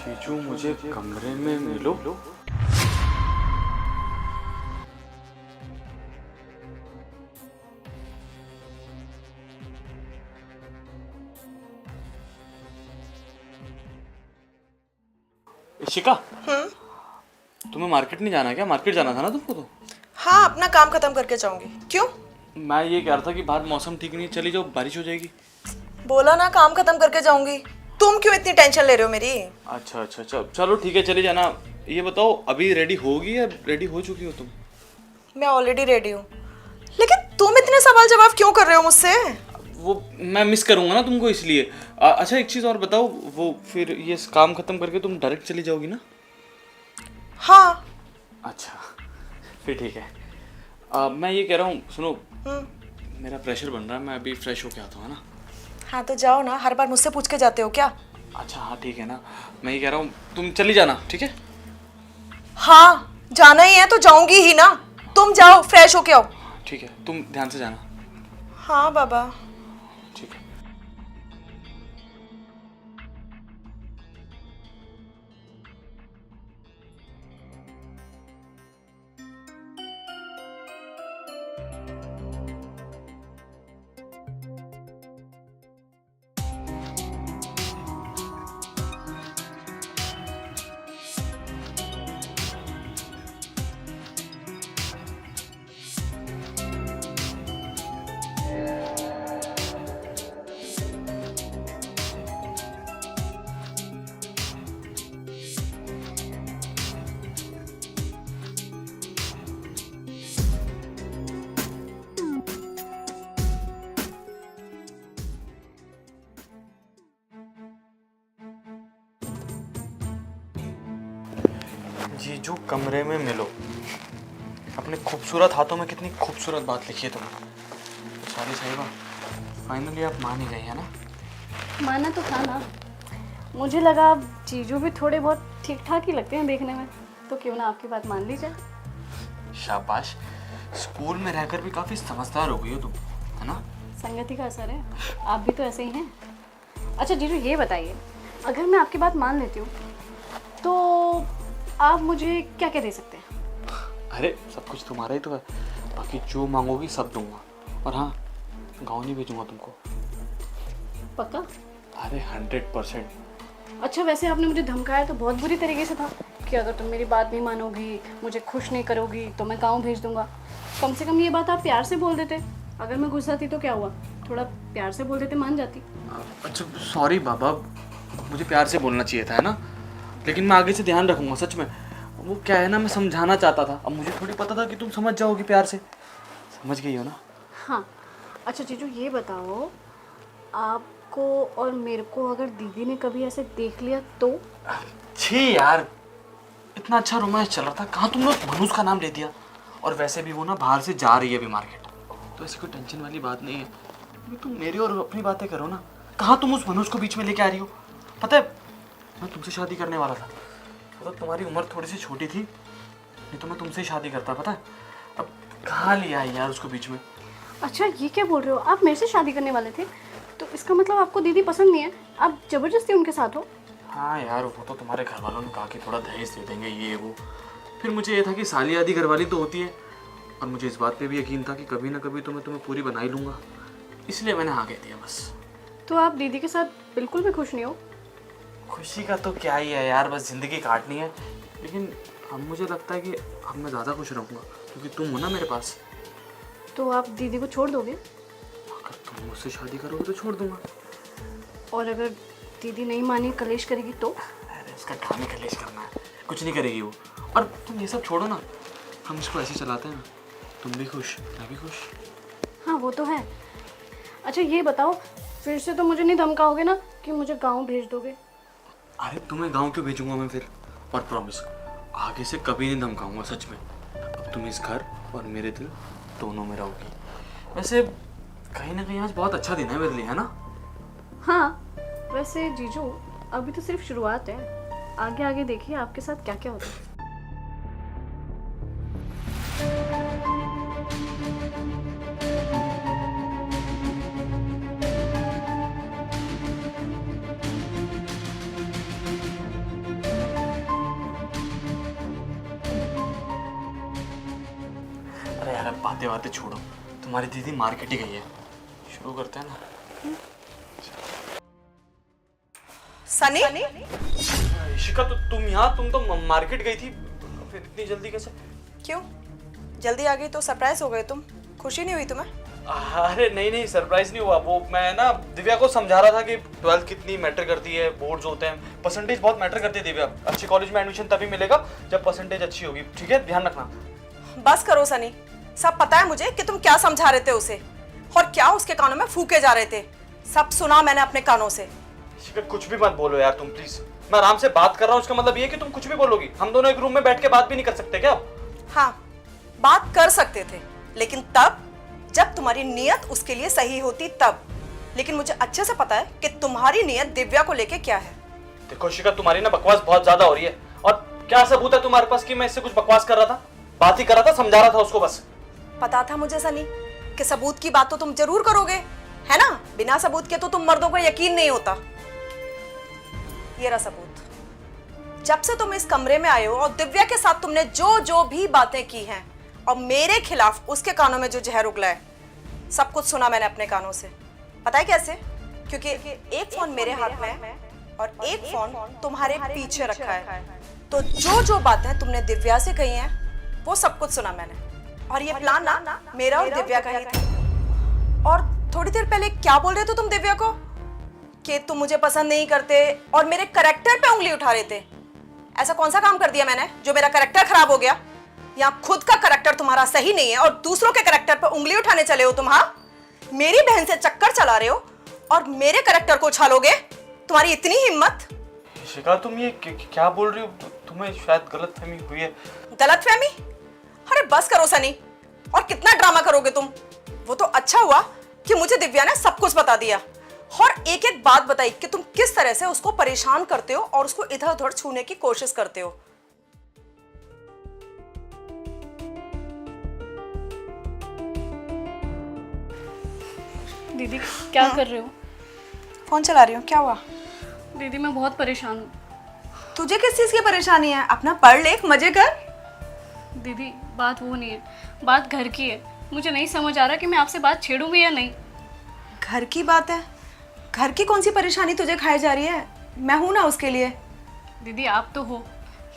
जीजू मुझे कमरे में मिलो। इशिका, तुम्हें मार्केट नहीं जाना क्या? मार्केट जाना था ना तुमको तो। हाँ, अपना काम खत्म करके जाऊंगी। क्यों? मैं ये कह रहा था कि बाहर मौसम ठीक नहीं है, चली जाओ, बारिश हो जाएगी। बोला ना काम खत्म करके जाऊंगी। तुम क्यों इतनी टेंशन ले रहे हो मेरी? अच्छा अच्छा अच्छा, चलो ठीक है, चली जाना। ये बताओ, अभी रेडी होगी या रेडी हो चुकी हो तुम? मैं ऑलरेडी रेडी हूँ। लेकिन तुम इतने सवाल जवाब क्यों कर रहे हो मुझसे? वो मैं मिस करूंगा ना तुमको, इसलिए। अच्छा एक चीज़ और बताओ, वो फिर ये काम खत्म करके तुम डायरेक्ट चली जाओगी ना? हाँ। अच्छा, फिर ठीक है। मैं ये कह रहा हूँ, सुनो, मेरा प्रेशर बन रहा है, मैं अभी फ्रेश होके आता हूँ, है ना? हाँ तो जाओ ना, हर बार मुझसे पूछ के जाते हो क्या? अच्छा हाँ ठीक है ना, मैं ये कह रहा हूँ तुम चली जाना, ठीक है? हाँ, जाना ही है तो जाऊंगी ही ना। तुम जाओ, फ्रेश होके आओ। ठीक है, तुम ध्यान से जाना। हाँ बाबा। ठीक है। जीजू कमरे में मिलो। अपने खूबसूरत हाथों में कितनी खूबसूरत बात लिखी है तुमने। सॉरी साहिबा, फाइनली आप मान ही गई है ना? माना तो था ना। मुझे लगा जीजू भी थोड़े बहुत ठीक ठाक ही लगते हैं देखने में, तो क्यों ना आपकी बात मान ली जाए। शाबाश, स्कूल में रहकर भी काफ़ी समझदार हो गई हो तुम, है ना? संगति का असर है, आप भी तो ऐसे ही हैं। अच्छा जीजू ये बताइए, अगर मैं आपकी बात मान लेती हूँ तो आप मुझे क्या क्या दे सकते हैं? अरे सब कुछ तुम्हारा ही तो है, बाकी जो मांगोगी सब दूंगा। और हाँ, गाँव नहीं भेजूंगा तुमको। पक्का? अरे 100%। अच्छा वैसे आपने मुझे धमकाया तो बहुत बुरी तरीके से था कि अगर तुम मेरी बात नहीं मानोगी, मुझे खुश नहीं करोगी तो मैं गाँव भेज दूंगा। कम से कम ये बात आप प्यार से बोल देते। अगर मैं गुस्सा थी तो क्या हुआ, थोड़ा प्यार से बोल देते, मान जाती। अच्छा सॉरी बाबा, मुझे प्यार से बोलना चाहिए था, है ना? लेकिन मैं आगे से ध्यान रखूंगा, सच में। वो क्या है ना, मैं समझाना चाहता था, अब मुझे थोड़ी पता था कि तुम समझ जाओगी प्यार से। समझ गई हो ना? हाँ। अच्छा जीजू ये बताओ, आपको और मेरे को अगर दीदी ने कभी ऐसे देख लिया तो? छी यार, इतना अच्छा रोमांस चल रहा था, कहाँ तुमने उस मनुष्य का नाम ले दिया। और वैसे भी वो ना बाहर से जा रही है अभी मार्केट, तो ऐसी कोई टेंशन वाली बात नहीं है। अभी तुम मेरी और अपनी बातें करो ना, कहाँ तुम उस मनुष्य को बीच में लेके आ रही हो। पता है, मैं तुमसे शादी करने वाला था, मतलब तुम्हारी उम्र थोड़ी सी छोटी थी, नहीं तो मैं तुमसे ही शादी करता, पता है? अब कहाँ लिया है यार उसको बीच में। अच्छा ये क्या बोल रहे हो, आप मेरे से शादी करने वाले थे? तो इसका मतलब आपको दीदी पसंद नहीं है, आप ज़बरदस्ती उनके साथ हो? हाँ यार, वो तो तुम्हारे घर वालों ने कहा कि थोड़ा दहेज दे देंगे, ये वो। फिर मुझे ये था कि साली आदि घरवाली तो होती है, और मुझे इस बात पे भी यकीन था कि कभी ना कभी तो मैं तुम्हें पूरी बना ही लूँगा, इसलिए मैंने हाँ कह दिया बस। तो आप दीदी के साथ बिल्कुल भी खुश नहीं हो? खुशी का तो क्या ही है यार, बस ज़िंदगी काटनी है। लेकिन अब मुझे लगता है कि अब मैं ज़्यादा खुश रहूँगा, क्योंकि तुम हो ना मेरे पास। तो आप दीदी को छोड़ दोगे? अगर तुम मुझसे शादी करोगे तो छोड़ दूंगा। और अगर दीदी नहीं मानी, कलेश करेगी तो? अरे उसका काम ही कलेश करना है, कुछ नहीं करेगी वो। और तुम ये सब छोड़ो ना, हम इसको ऐसे चलाते हैं ना, तुम भी खुश, मैं भी खुश। हाँ वो तो है। अच्छा ये बताओ, फिर से तो मुझे नहीं धमकाओगे ना कि मुझे गाँव भेज दोगे? अरे तुम्हें गांव क्यों भेजूंगा मैं फिर? और प्रॉमिस, आगे से कभी नहीं धमकाऊंगा, सच में। अब तुम इस घर और मेरे दिल दोनों में रहोगी। वैसे कहीं ना कहीं आज बहुत अच्छा दिन है मेरे लिए, है ना? हाँ वैसे जीजू, अभी तो सिर्फ शुरुआत है, आगे आगे देखिए आपके साथ क्या क्या होता है। बातें बातें छोड़ो, तुम्हारी दीदी मार्केट ही गई है, शुरू करते हैं ना। सनी इशिका, तो तुम यहाँ, तुम तो मार्केट गई थी, फिर इतनी जल्दी कैसे? क्यों जल्दी आ गई तो सरप्राइज हो गए तुम? खुशी नहीं हुई तुम्हें? अरे नहीं नहीं, सरप्राइज नहीं हुआ। वो मैं ना दिव्या को समझा रहा था कि 12th कितनी मैटर करती है, बोर्ड्स होते हैं, परसेंटेज बहुत मैटर करती है दिव्या। अच्छे कॉलेज में एडमिशन तभी मिलेगा जब परसेंटेज अच्छी होगी, ठीक है, ध्यान रखना। बस करो सनी, सब पता है मुझे कि तुम क्या समझा रहे थे उसे और क्या उसके कानों में फूके जा रहे थे। सब सुना मैंने अपने कानों से। इशिका, कुछ भी मत बोलो यार तुम प्लीज। मैं आराम से बात कर रहा हूँ, उसका मतलब ये है कि तुम कुछ भी बोलोगी? हम दोनों एक रूम में बैठ के बात भी नहीं कर सकते क्या? हाँ, बात कर सकते थे, लेकिन तब जब तुम्हारी नियत उसके लिए सही होती तब। लेकिन मुझे अच्छे से पता है कि तुम्हारी नियत दिव्या को लेके क्या है। देखो शिखा, तुम्हारी ना बकवास बहुत ज्यादा हो रही है। और क्या सबूत है तुम्हारे पास कि मैं इससे कुछ बकवास कर रहा था? बात ही कर रहा था, समझा रहा था उसको बस। पता था मुझे सनी कि सबूत की बात तो तुम जरूर करोगे, है ना? बिना सबूत के तो तुम मर्दों को यकीन नहीं होता। ये रहा सबूत। जब से तुम इस कमरे में आए हो और दिव्या के साथ तुमने जो जो भी बातें की हैं और मेरे खिलाफ उसके कानों में जो जहर उगला है, सब कुछ सुना मैंने अपने कानों से। पता है कैसे? क्योंकि एक फोन मेरे हाथ में है और एक फोन तुम्हारे पीछे रखा है। तो जो जो बातें तुमने दिव्या से कही हैं वो सब कुछ सुना मैंने। और ये प्लान ना मेरा और दिव्या का ही था। और थोड़ी देर पहले क्या बोल रहे थे तुम दिव्या को कि तुम मुझे पसंद नहीं करते और मेरे कैरेक्टर पे उंगली उठा रहे थे। ऐसा कौन सा काम कर दिया मैंने जो मेरा कैरेक्टर खराब हो गया? या खुद का कैरेक्टर तुम्हारा सही नहीं है और दूसरों के कैरेक्टर पर उंगली उठाने चले हो तुम? हाँ, मेरी बहन से चक्कर चला रहे हो और मेरे कैरेक्टर को उछालोगे? तुम्हारी इतनी हिम्मत? शिखा, तुम ये क्या बोल रही हो? तुम्हें शायद गलतफहमी हुई है। गलतफहमी? अरे बस करो सनी, और कितना ड्रामा करोगे तुम? वो तो अच्छा हुआ कि मुझे दिव्या ने सब कुछ बता दिया और एक एक बात बताई कि तुम किस तरह से उसको परेशान करते हो और उसको इधर उधर छूने की कोशिश करते हो। दीदी क्या कर रहे हो? फोन चला रही हूँ। क्या हुआ? दीदी मैं बहुत परेशान हूँ। तुझे किस चीज की परेशानी है? अपना पढ़ ले, मजे कर। दीदी बात वो नहीं है, बात घर की है। मुझे नहीं समझ आ रहा कि मैं आपसे बात छेड़ूं भी या नहीं। घर की बात है? घर की कौन सी परेशानी तुझे खाई जा रही है? मैं हूं ना उसके लिए। दीदी आप तो हो,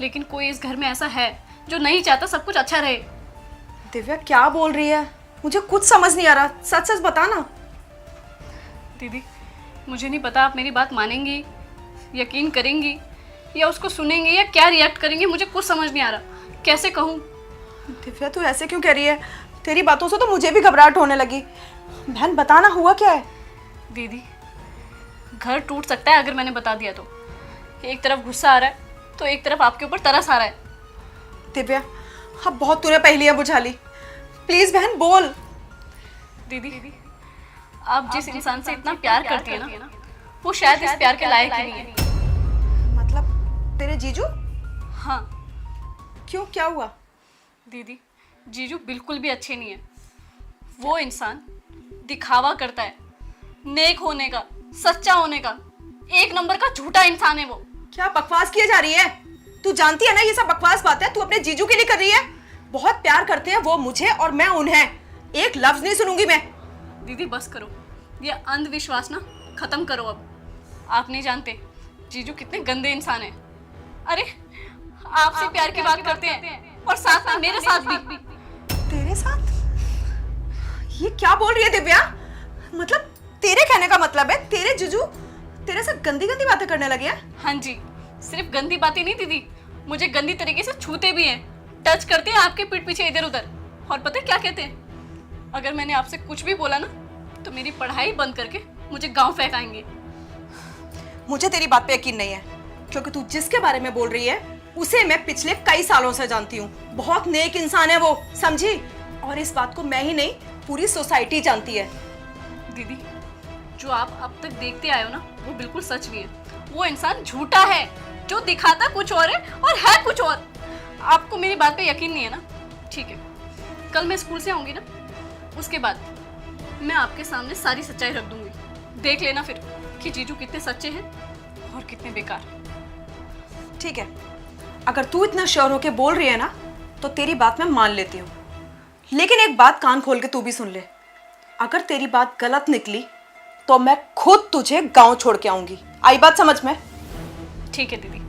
लेकिन कोई इस घर में ऐसा है जो नहीं चाहता सब कुछ अच्छा रहे। दिव्या क्या बोल रही है? मुझे कुछ समझ नहीं आ रहा, सच सच बता ना। दीदी मुझे नहीं पता आप मेरी बात मानेंगी, यकीन करेंगी या उसको सुनेंगी या क्या रिएक्ट करेंगी, मुझे कुछ समझ नहीं आ रहा। कैसे कहूँ? दिव्या तू ऐसे क्यों कह रही है? तेरी बातों से तो मुझे भी घबराहट होने लगी। बहन बताना, हुआ क्या है? दीदी घर टूट सकता है अगर मैंने बता दिया तो। एक तरफ गुस्सा आ रहा है तो एक तरफ आपके ऊपर तरस आ रहा है। दिव्या अब बहुत तूने पहेलियां बुझा ली, प्लीज बहन बोल। दीदी आप जिस इंसान से इतना प्यार करती है ना, वो शायद इस प्यार के लायक ही नहीं है। मतलब तेरे जीजू? हाँ क्यों, क्या हुआ? दीदी जीजू बिल्कुल भी अच्छे नहीं है। वो इंसान दिखावा करता है, नेक होने का, सच्चा होने का, एक नंबर का झूठा इंसान है वो। क्या बकवास किए जा रही है? तू जानती है ना ये सब बकवास बात है, तू अपने जीजू के लिए कर रही है। बहुत प्यार करते हैं वो मुझे और मैं उन्हें। एक लफ्ज नहीं सुनूंगी मैं। दीदी बस करो, ये अंधविश्वास ना खत्म करो अब। आप नहीं जानते जीजू कितने गंदे इंसान है। अरे आपसे प्यार की बात करते हैं और साथ में मेरे साथ भी। तेरे साथ? ये क्या बोल रही है दिव्या? मतलब तेरे कहने का मतलब है तेरे जीजू तेरे से गंदी गंदी बातें करने लगे हैं? हाँ जी, सिर्फ गंदी बातें नहीं दीदी, मुझे गंदी तरीके से छूते भी हैं, टच करते हैं आपके पीठ पीछे इधर उधर। और पता है क्या कहते हैं? अगर मैंने आपसे कुछ भी बोला ना तो मेरी पढ़ाई बंद करके मुझे गांव फेंकाएंगे। मुझे तेरी बात पे यकीन नहीं है, क्योंकि तू जिसके बारे में बोल रही है उसे मैं पिछले कई सालों से जानती हूँ। बहुत नेक इंसान है वो, समझी? और इस बात को मैं ही नहीं पूरी सोसाइटी जानती है। दीदी जो आप अब तक देखते आए हो ना वो बिल्कुल सच नहीं है। वो इंसान झूठा है जो दिखाता कुछ और है कुछ और। आपको मेरी बात पे यकीन नहीं है ना? ठीक है, कल मैं स्कूल से आऊंगी ना, उसके बाद मैं आपके सामने सारी सच्चाई रख दूंगी। देख लेना फिर कि जीजू कितने सच्चे हैं और कितने बेकार। ठीक है, अगर तू इतना श्योर होके बोल रही है ना तो तेरी बात मैं मान लेती हूँ, लेकिन एक बात कान खोल के तू भी सुन ले, अगर तेरी बात गलत निकली तो मैं खुद तुझे गांव छोड़ के आऊंगी। आई बात समझ में? ठीक है दीदी,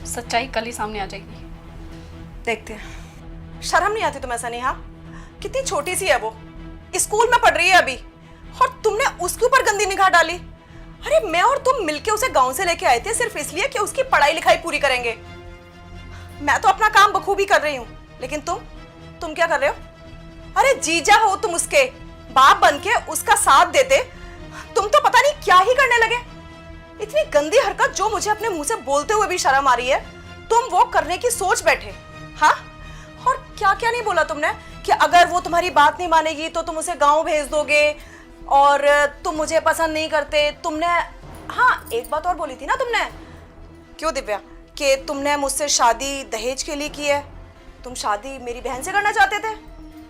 सच्चाई कल ही सामने आ जाएगी। देखते हैं। शर्म नहीं आती तुम्हें ऐसा नहीं? हाँ, कितनी छोटी सी है वो, स्कूल में पढ़ रही है अभी, और तुमने उसके ऊपर गंदी निगाह डाली। अरे मैं और तुम मिलके उसे गांव से लेके आए थे सिर्फ इसलिए कि उसकी पढ़ाई लिखाई पूरी करेंगे। मैं तो अपना काम बखूबी कर रही हूँ, लेकिन तुम क्या कर रहे हो? अरे जीजा हो तुम, उसके बाप बन के उसका साथ देते, तुम तो पता नहीं क्या ही करने लगे। इतनी गंदी हरकत जो मुझे अपने मुंह से बोलते हुए भी शर्म आ रही है, तुम वो करने की सोच बैठे। हाँ, और क्या क्या नहीं बोला तुमने कि अगर वो तुम्हारी बात नहीं मानेगी तो तुम उसे गांव भेज दोगे, और तुम मुझे पसंद नहीं करते। तुमने हाँ एक बात और बोली थी ना तुमने, क्यों दिव्या, कि तुमने मुझसे शादी दहेज के लिए की है। तुम शादी मेरी बहन से करना चाहते थे।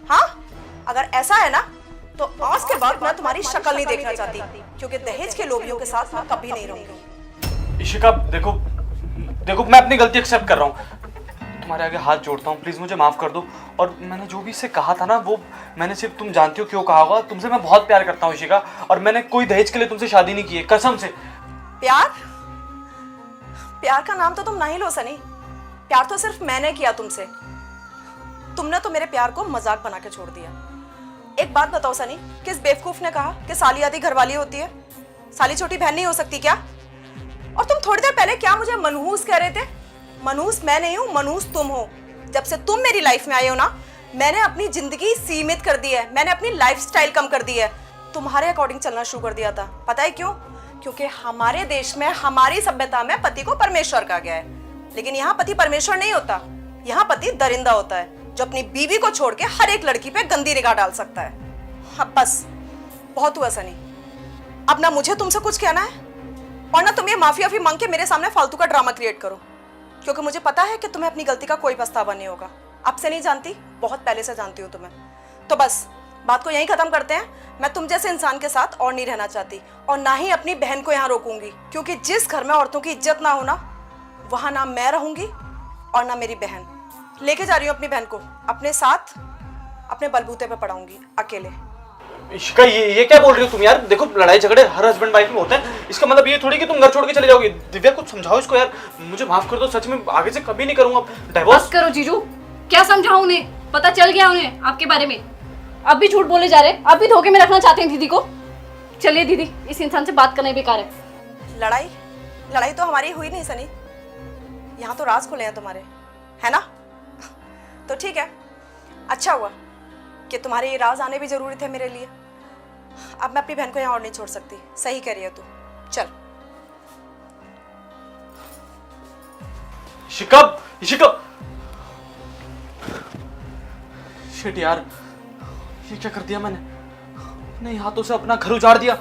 हाँ, अगर ऐसा है ना तो आज के बाद मैं तुम्हारी शक्ल नहीं देखना चाहती, क्योंकि दहेज के लोभियों के साथ मैं कभी नहीं रहूंगी। इशिका देखो देखो, मैं अपनी गलती एक्सेप्ट कर रहा हूँ, तुम्हारे आगे हाथ जोड़ता हूँ, प्लीज मुझे माफ कर दो। और मैंने जो भी इससे कहा था ना, वो मैंने सिर्फ तुम जानती हो क्यों कहा होगा। तुमसे मैं बहुत प्यार करता हूँ इशिका, और मैंने कोई दहेज के लिए तुमसे शादी नहीं की है, कसम से। प्यार? प्यार का नाम तो तुम ना ही लो सनी। प्यार तो सिर्फ मैंने किया तुमसे। तुमने तो मेरे प्यार को मजाक बना के छोड़ दिया। एक बात बताओ सनी, किस बेवकूफ ने कहा कि साली आधी घरवाली होती है? साली छोटी बहन नहीं हो सकती क्या? और तुम थोड़ी देर पहले क्या मुझे मनहूस कह रहे थे? मनहूस मैं नहीं हूँ, मनहूस तुम हो। जब से तुम मेरी लाइफ में आए हो ना, मैंने अपनी जिंदगी सीमित कर दी है, मैंने अपनी लाइफस्टाइल कम कर दी है, तुम्हारे अकॉर्डिंग चलना शुरू कर दिया था। पता है क्यों? क्योंकि हमारे देश में, हमारी सभ्यता में पति को परमेश्वर कहा गया है, लेकिन यहाँ पति परमेश्वर नहीं होता, यहाँ पति दरिंदा होता है, जो अपनी बीवी को छोड़ के हर एक लड़की पे गंदी निगाह डाल सकता है। हाँ बस, बहुत हुआ सनी। अब ना मुझे तुमसे कुछ कहना है, और ना तुम ये माफी मांग के मेरे सामने फालतू का ड्रामा क्रिएट करो, क्योंकि मुझे पता है कि तुम्हें अपनी गलती का कोई पछतावा नहीं होगा। अब से नहीं जानती, बहुत पहले से जानती हूँ तुम्हें। तो बस बात को यहीं खत्म करते हैं। मैं तुम जैसे इंसान के साथ और नहीं रहना चाहती, और ना ही अपनी बहन को यहाँ रोकूंगी, क्योंकि जिस घर में औरतों की इज्जत ना हो ना, वहां ना मैं रहूंगी और ना मेरी बहन। लेके जा रही हूँ अपनी बहन को अपने साथ, अपने बलबूते पे पढ़ाऊंगी अकेले। इशिका ये क्या बोल रही हो तुम यार? देखो, लड़ाई झगड़े हर हस्बैंड वाइफ में होते हैं, इसका मतलब ये थोड़ी कि तुम घर छोड़ के चले जाओगी। दिव्या कुछ समझाओ इसको यार, मुझे माफ कर दो, सच में आगे से कभी नहीं करूंगा डिवोर्स। बस करो जीजू, क्या समझाऊं उन्हें? पता चल गया उन्हें आपके बारे में। अब भी झूठ बोले जा रहे, अब भी धोखे में रखना चाहते हैं दीदी को। चलिए दीदी, इस इंसान से बात करना ही बेकार है। लड़ाई तो हमारी हुई नहीं सनी, यहाँ तो राज खुले हैं तुम्हारे, है ना? तो ठीक है, अच्छा हुआ कि तुम्हारे ये राज आने भी जरूरी थे मेरे लिए। अब मैं अपनी बहन को यहाँ और नहीं छोड़ सकती। सही कह रही है तू, चल। इशिका शिट यार, ये क्या कर दिया मैंने? अपने हाथों से अपना घर उजाड़ दिया।